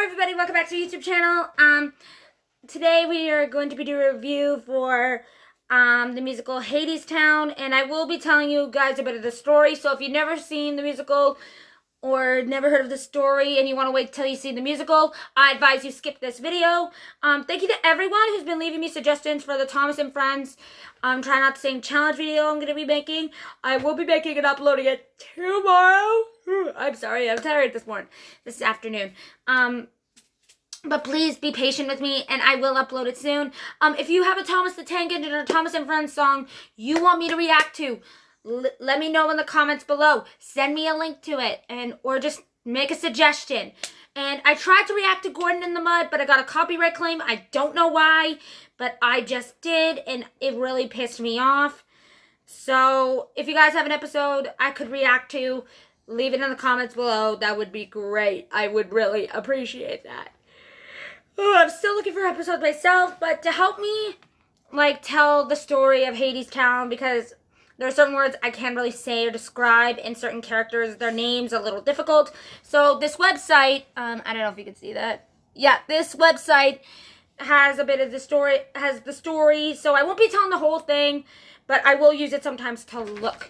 Hello everybody, welcome back to the YouTube channel. Today we are going to be doing a review for the musical Hadestown, and I will be telling you guys a bit of the story. So if you've never seen the musical or never heard of the story and you want to wait till you see the musical, I advise you skip this video. Thank you to everyone who's been leaving me suggestions for the Thomas and Friends Try Not to Sing challenge video I'm going to be making. I will be making and uploading it tomorrow. I'm sorry, I'm tired this afternoon. But please be patient with me, and I will upload it soon. If you have a Thomas the Tank Engine or Thomas and Friends song you want me to react to, let me know in the comments below. Send me a link to it, or just make a suggestion. And I tried to react to Gordon in the Mud, but I got a copyright claim. I don't know why, but I just did, and it really pissed me off. So if you guys have an episode I could react to, leave it in the comments below. That would be great. I would really appreciate that. Oh, I'm still looking for episodes myself, but to help me, tell the story of Hadestown, because there are certain words I can't really say or describe, and certain characters, their names are a little difficult. So this website, I don't know if you can see that. Yeah, this website has a bit of the story, so I won't be telling the whole thing, but I will use it sometimes to look.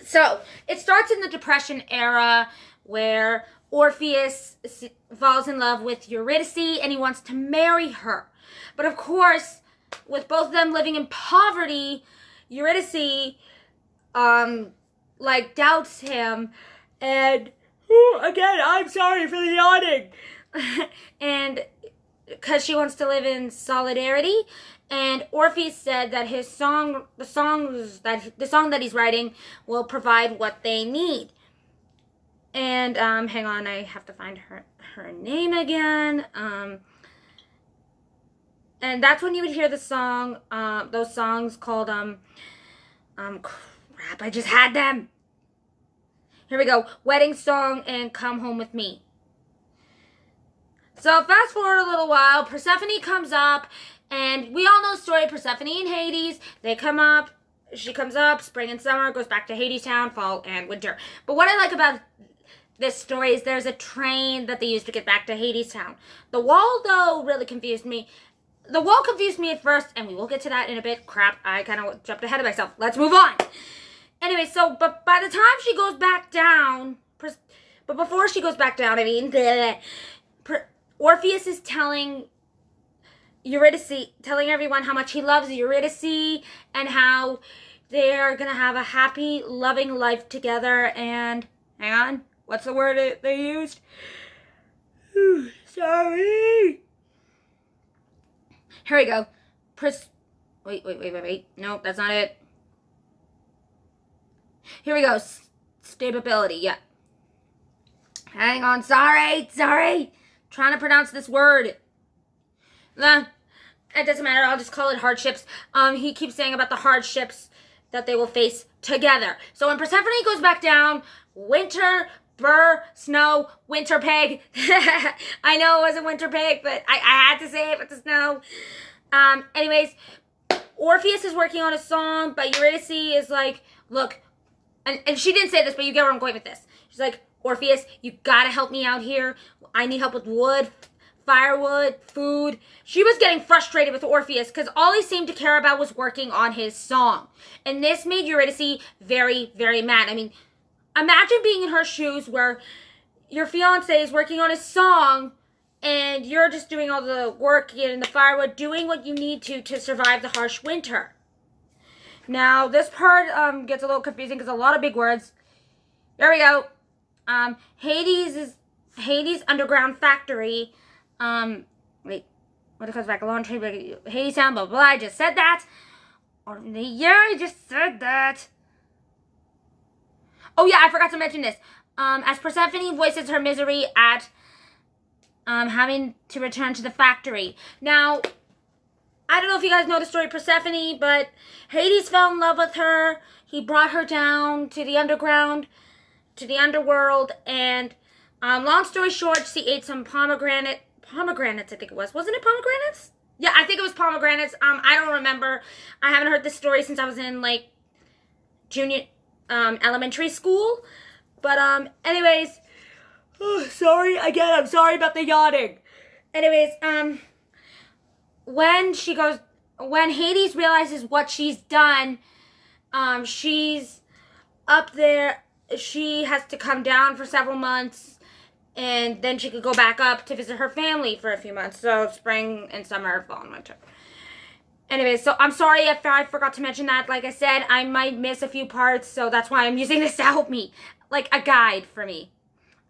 So, it starts in the Depression era, where Orpheus falls in love with Eurydice, and he wants to marry her. But of course, with both of them living in poverty, Eurydice, doubts him, and, again, I'm sorry for the yawning, and because she wants to live in solidarity. And Orpheus said that the song that he's writing will provide what they need. And hang on, I have to find her name again. And that's when you would hear the song, those songs called crap, I just had them. Here we go. Wedding Song and Come Home With Me. So fast forward a little while, Persephone comes up. And we all know the story of Persephone and Hades. They come up, she comes up, spring and summer, goes back to Hadestown, fall and winter. But what I like about this story is there's a train that they use to get back to Hadestown. The wall, though, really confused me. The wall confused me at first, and we will get to that in a bit. Crap, I kind of jumped ahead of myself. Let's move on. Anyway, but by the time she goes back down, but before she goes back down, Orpheus is telling everyone how much he loves Eurydice and how they're going to have a happy, loving life together. And, hang on, what's the word they used? Sorry. Here we go. Wait. No, that's not it. Here we go. Stability, yeah. Hang on, sorry. Trying to pronounce this word. It doesn't matter, I'll just call it hardships. He keeps saying about the hardships that they will face together. So when Persephone goes back down, winter, snow, winter pig. I know it wasn't winter pig, but I had to say it with the snow. Anyways, Orpheus is working on a song, but Eurydice is like, look, and she didn't say this, but you get where I'm going with this. She's like, Orpheus, you gotta help me out here. I need help with wood, firewood, food. She was getting frustrated with Orpheus because all he seemed to care about was working on his song. And this made Eurydice very, very mad. I mean, imagine being in her shoes where your fiancé is working on his song and you're just doing all the work, getting the firewood, doing what you need to survive the harsh winter. Now, this part gets a little confusing because a lot of big words. There we go. Hades Underground Factory. Wait, what it comes back? A long train, Hadestown, blah, blah, I just said that. Yeah, I just said that. Oh, yeah, I forgot to mention this. As Persephone voices her misery at, having to return to the factory. Now, I don't know if you guys know the story of Persephone, but Hades fell in love with her. He brought her down to the underground, to the underworld, and, long story short, she ate some pomegranates, I think it was. Wasn't it pomegranates? Yeah, I think it was pomegranates. I don't remember. I haven't heard this story since I was in, junior, elementary school. But, anyways, Oh, sorry, again, I'm sorry about the yawning. Anyways, when Hades realizes what she's done, she's up there. She has to come down for several months, and then she could go back up to visit her family for a few months. So spring and summer, fall and winter. Anyways, so I'm sorry if I forgot to mention that. Like I said, I might miss a few parts, so that's why I'm using this to help me. Like a guide for me.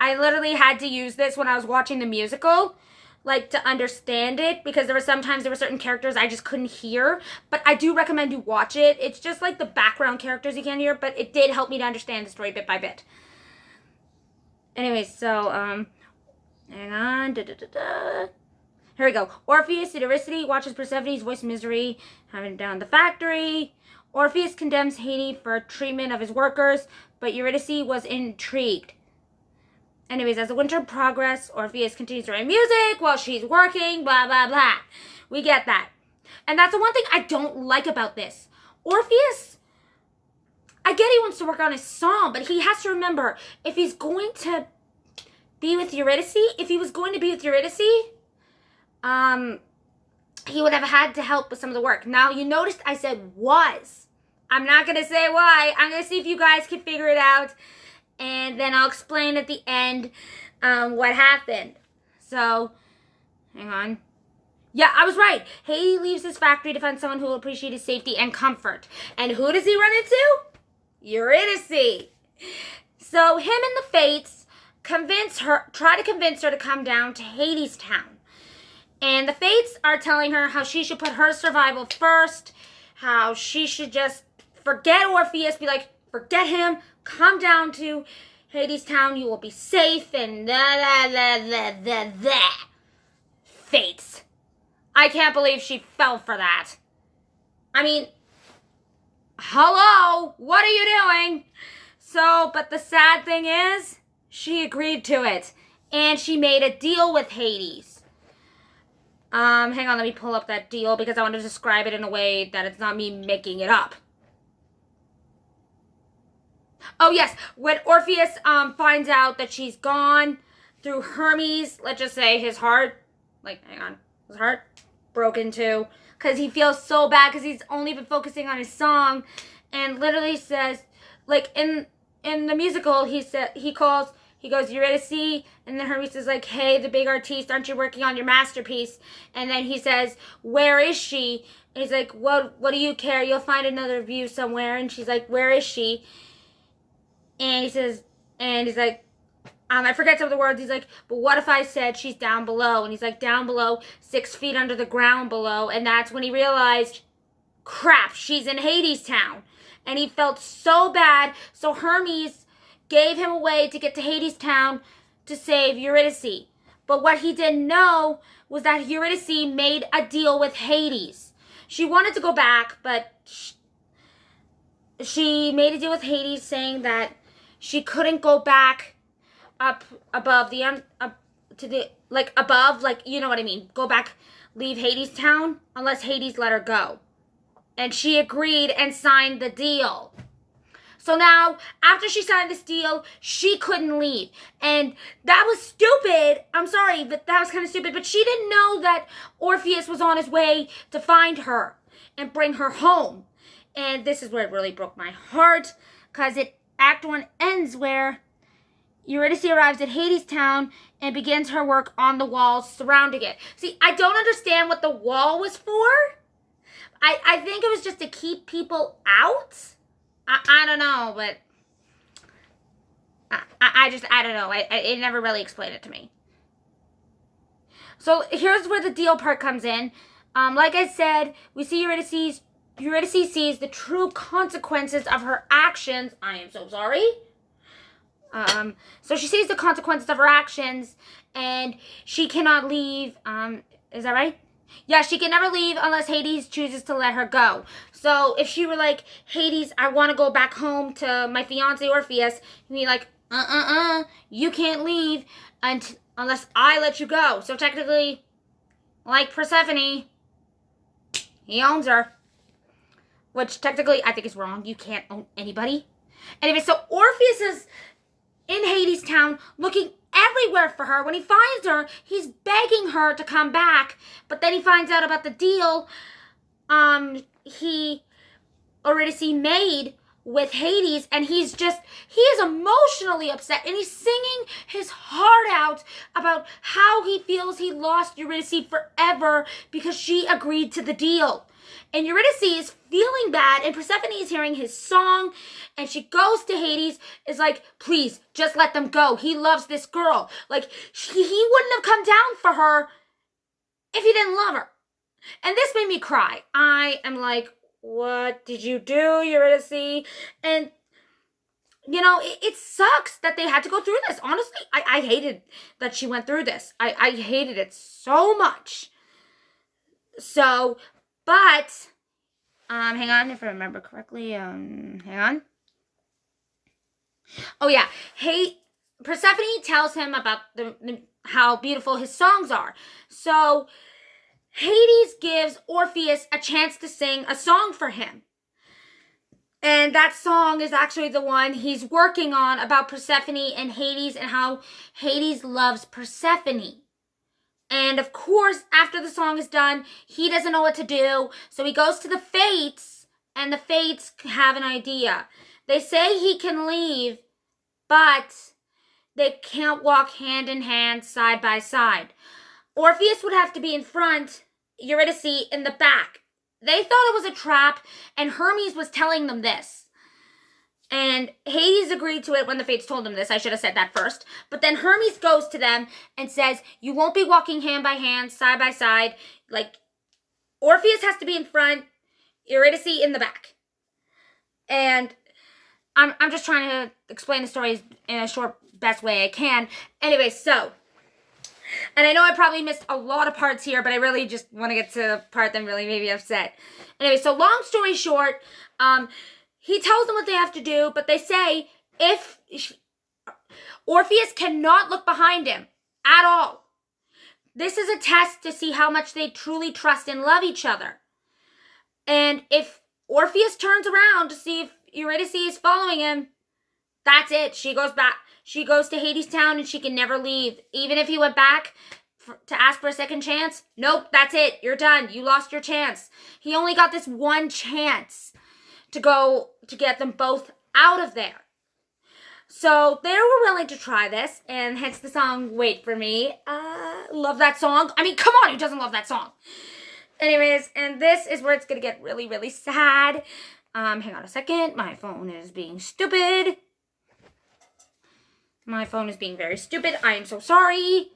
I literally had to use this when I was watching the musical, like to understand it, because there were certain characters I just couldn't hear. But I do recommend you watch it. It's just like the background characters you can't hear, but it did help me to understand the story bit by bit. Anyways, so, hang on. Here we go. Orpheus, Eurydice, watches Persephone's voice misery, having down the factory. Orpheus condemns Hades for treatment of his workers, but Eurydice was intrigued. Anyways, as the winter progresses, Orpheus continues to write music while she's working, blah, blah, blah. We get that. And that's the one thing I don't like about this. Orpheus, I get he wants to work on his song, but he has to remember, if he's going to be with Eurydice, he would have had to help with some of the work. Now, you noticed I said was. I'm not going to say why. I'm going to see if you guys can figure it out. And then I'll explain at the end what happened. So, hang on. Yeah, I was right. Hades leaves his factory to find someone who will appreciate his safety and comfort. And who does he run into? Eurydice. So, him and the Fates try to convince her to come down to Hades Town. And the Fates are telling her how she should put her survival first, how she should just forget Orpheus, be like, forget him, come down to Hades Town, you will be safe, and Fates. I can't believe she fell for that. I mean, hello, what are you doing? So, but the sad thing is, she agreed to it, and she made a deal with Hades. Hang on, let me pull up that deal because I want to describe it in a way that it's not me making it up. Oh, yes, when Orpheus finds out that she's gone through Hermes, let's just say his heart, his heart broke in two because he feels so bad because he's only been focusing on his song and literally says, like in the musical, he goes, Eurydice, and then Hermes is like, hey, the big artiste, aren't you working on your masterpiece? And then he says, where is she? And he's like, what do you care? You'll find another view somewhere. And she's like, where is she? And he's like, I forget some of the words. He's like, but what if I said she's down below? And he's like, down below, 6 feet under the ground below. And that's when he realized, crap, she's in Hades Town. And he felt so bad. So Hermes gave him a way to get to Hades Town to save Eurydice. But what he didn't know was that Eurydice made a deal with Hades. She wanted to go back, but she made a deal with Hades saying that she couldn't go back up above you know what I mean. Go back, leave Hades Town unless Hades let her go. And she agreed and signed the deal. So now, after she signed this deal, she couldn't leave. And that was stupid. I'm sorry, but that was kind of stupid. But she didn't know that Orpheus was on his way to find her and bring her home. And this is where it really broke my heart, because Act 1 ends where Eurydice arrives at Hades Town and begins her work on the walls surrounding it. See, I don't understand what the wall was for. I think it was just to keep people out. I don't know, but I don't know. It never really explained it to me. So here's where the deal part comes in. Like I said, we see Eurydice sees the true consequences of her actions. I am so sorry. So she sees the consequences of her actions, and she cannot leave. Is that right? Yeah, she can never leave unless Hades chooses to let her go. So if she were like, Hades, I want to go back home to my fiancé Orpheus, he'd be like, you can't leave unless I let you go. So technically, like Persephone, he owns her. Which technically I think is wrong. You can't own anybody. Anyway, so Orpheus is in Hades Town looking everywhere for her. When he finds her, he's begging her to come back. But then he finds out about the deal he Eurydice made with Hades, and he is emotionally upset, and he's singing his heart out about how he feels he lost Eurydice forever because she agreed to the deal. And Eurydice is feeling bad, and Persephone is hearing his song, and she goes to Hades, is like, please, just let them go. He loves this girl. Like, he wouldn't have come down for her if he didn't love her. And this made me cry. I am like, what did you do, Eurydice? And, you know, it sucks that they had to go through this. Honestly, I hated that she went through this. I hated it so much. So, but, hang on, if I remember correctly, hang on. Oh, yeah. Persephone tells him about how beautiful his songs are. So, Hades gives Orpheus a chance to sing a song for him. And that song is actually the one he's working on about Persephone and Hades and how Hades loves Persephone. And of course, after the song is done, he doesn't know what to do. So he goes to the Fates, and the Fates have an idea. They say he can leave, but they can't walk hand in hand, side by side. Orpheus would have to be in front, Eurydice in the back. They thought it was a trap, and Hermes was telling them this. And Hades agreed to it when the Fates told him this. I should have said that first. But then Hermes goes to them and says, you won't be walking hand by hand, side by side. Like, Orpheus has to be in front, Eurydice in the back. And I'm just trying to explain the story in a short, best way I can. Anyway, so, and I know I probably missed a lot of parts here, but I really just want to get to the part that really made me upset. Anyway, so long story short, he tells them what they have to do, but they say Orpheus cannot look behind him at all. This is a test to see how much they truly trust and love each other. And if Orpheus turns around to see if Eurydice is following him, that's it. She goes back. She goes to Hades Town and she can never leave. Even if he went back to ask for a second chance, nope, that's it. You're done. You lost your chance. He only got this one chance to go to get them both out of there. So they were willing to try this, and hence the song Wait For Me. Love that song. I mean, come on, who doesn't love that song? Anyways, and this is where it's going to get really, really sad. Hang on a second. My phone is being stupid. My phone is being very stupid. I am so sorry.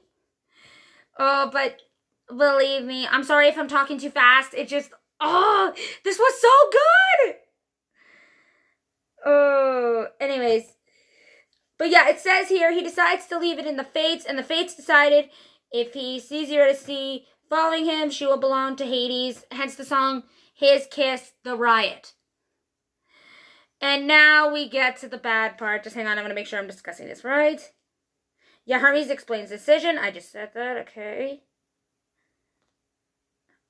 Oh, but believe me, I'm sorry if I'm talking too fast. It just, this was so good. Oh, anyways. But yeah, it says here, he decides to leave it in the Fates, and the Fates decided if he sees Eurydice following him, she will belong to Hades. Hence the song, His Kiss, The Riot. And now we get to the bad part. Just hang on, I'm going to make sure I'm discussing this right. Yeah, Hermes explains the decision. I just said that, okay.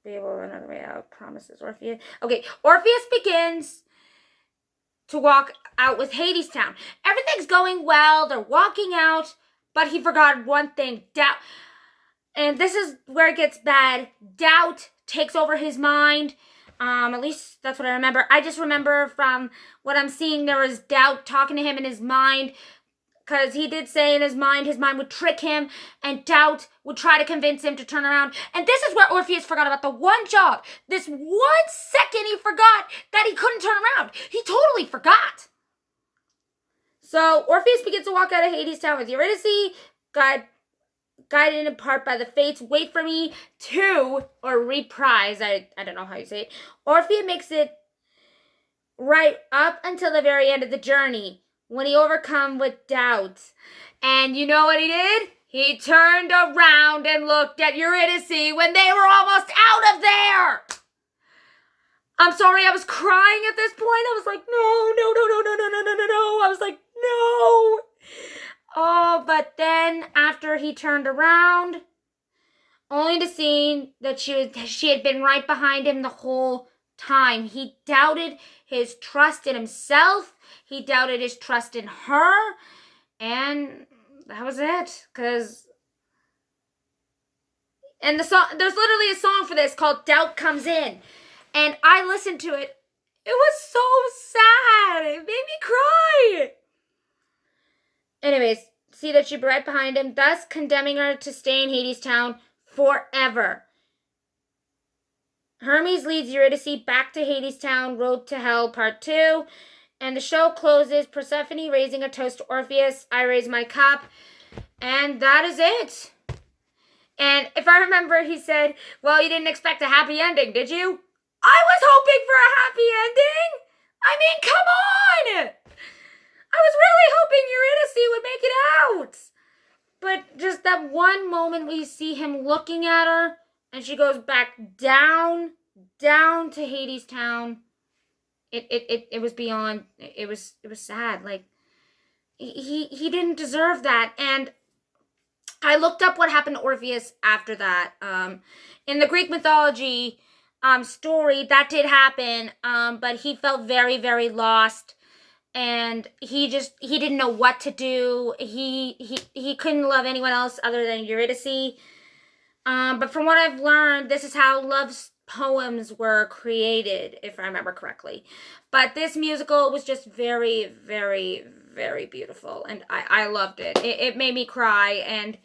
Be able another way out, promises Orpheus. Okay, Orpheus begins to walk out with Hades Town. Everything's going well. They're walking out, but he forgot one thing, doubt. And this is where it gets bad. Doubt takes over his mind. At least that's what I remember. I just remember from what I'm seeing, there was doubt talking to him in his mind, because he did say in his mind would trick him, and doubt would try to convince him to turn around. And this is where Orpheus forgot about the one job. This 1 second he forgot that he couldn't turn around. He totally forgot. So Orpheus begins to walk out of Hades Town with Eurydice, guided in part by the Fates. Wait For Me 2, or reprise, I don't know how you say it. Orpheus makes it right up until the very end of the journey, when he overcome with doubt. And you know what he did? He turned around and looked at Eurydice when they were almost out of there. I'm sorry, I was crying at this point. I was like, no. I was like, no. Oh, but then after he turned around, only to see that she had been right behind him the whole time. He doubted his trust in himself. He doubted his trust in her. And that was it. And the song, there's literally a song for this called Doubt Comes In. And I listened to it. It was so sad. It made me cry. Anyways, see that she'd be right behind him, thus condemning her to stay in Hadestown forever. Hermes leads Eurydice back to Hadestown, Road to Hell, Part 2. And the show closes, Persephone raising a toast to Orpheus, I raise my cup. And that is it. And if I remember, he said, well, you didn't expect a happy ending, did you? I was hoping for a happy ending. I mean, come on. I was really hoping Eurydice would make it out. But just that one moment we see him looking at her, and she goes back down to Hadestown. It was beyond, it was sad. Like, he didn't deserve that. And I looked up what happened to Orpheus after that. In the Greek mythology story, that did happen, but he felt very, very lost, and he didn't know what to do. He couldn't love anyone else other than Eurydice. But from what I've learned, this is how love poems were created, if I remember correctly. But this musical was just very, very, very beautiful, and I loved it. It made me cry, and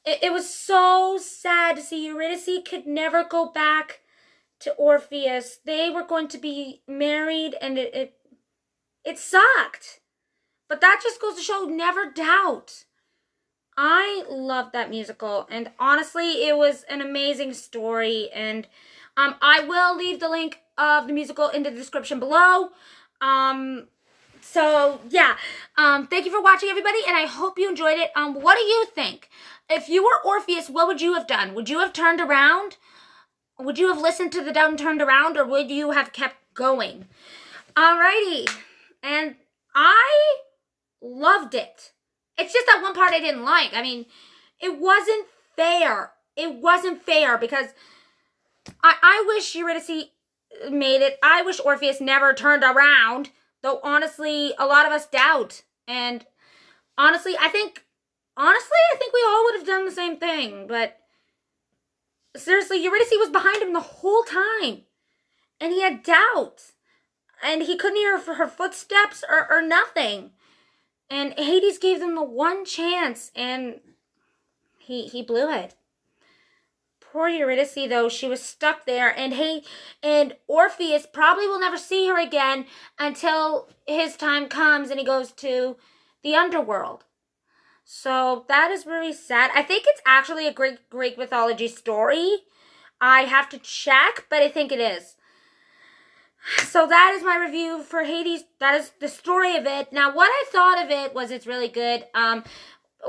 it was so sad to see Eurydice could never go back to Orpheus. They were going to be married, and it sucked. But that just goes to show, never doubt. I loved that musical, and honestly, it was an amazing story, and I will leave the link of the musical in the description below. So, yeah, thank you for watching, everybody, and I hope you enjoyed it. What do you think? If you were Orpheus, what would you have done? Would you have turned around? Would you have listened to the doubt and turned around, or would you have kept going? Alrighty, and I loved it. It's just that one part I didn't like. I mean, it wasn't fair. It wasn't fair because I wish Eurydice made it. I wish Orpheus never turned around, though honestly, a lot of us doubt. And honestly, I think we all would have done the same thing. But seriously, Eurydice was behind him the whole time. And he had doubts. And he couldn't hear her footsteps or nothing. And Hades gave them the one chance, and he blew it. Poor Eurydice, though, she was stuck there, and Orpheus probably will never see her again until his time comes and he goes to the underworld. So that is really sad. I think it's actually a Greek mythology story. I have to check, but I think it is. So that is my review for Hades. That is the story of it. Now, what I thought of it was it's really good.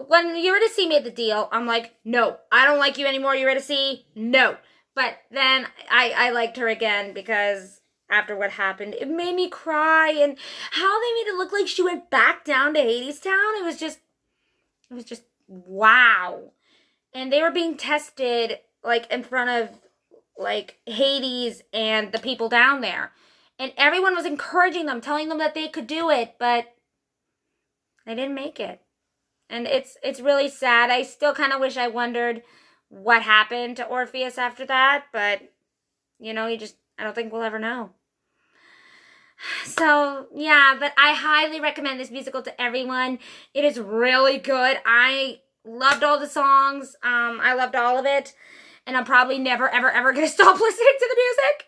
When Eurydice made the deal, I'm like, no, I don't like you anymore, Eurydice. No. But then I liked her again because after what happened, it made me cry. And how they made it look like she went back down to Hadestown, it was just wow. And they were being tested, like, in front of, like, Hades and the people down there. And everyone was encouraging them, telling them that they could do it, but they didn't make it. And it's really sad. I still kind of wish I wondered what happened to Orpheus after that, but, you know, I don't think we'll ever know. So, yeah, but I highly recommend this musical to everyone. It is really good. I loved all the songs. I loved all of it. And I'm probably never, ever, ever going to stop listening to the music.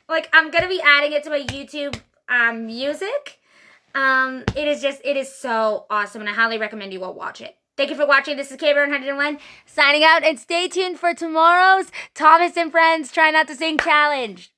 Like, I'm going to be adding it to my YouTube music. It is so awesome, and I highly recommend you all watch it. Thank you for watching. This is KBaron101 signing out, and stay tuned for tomorrow's Thomas and Friends Try Not to Sing Challenge.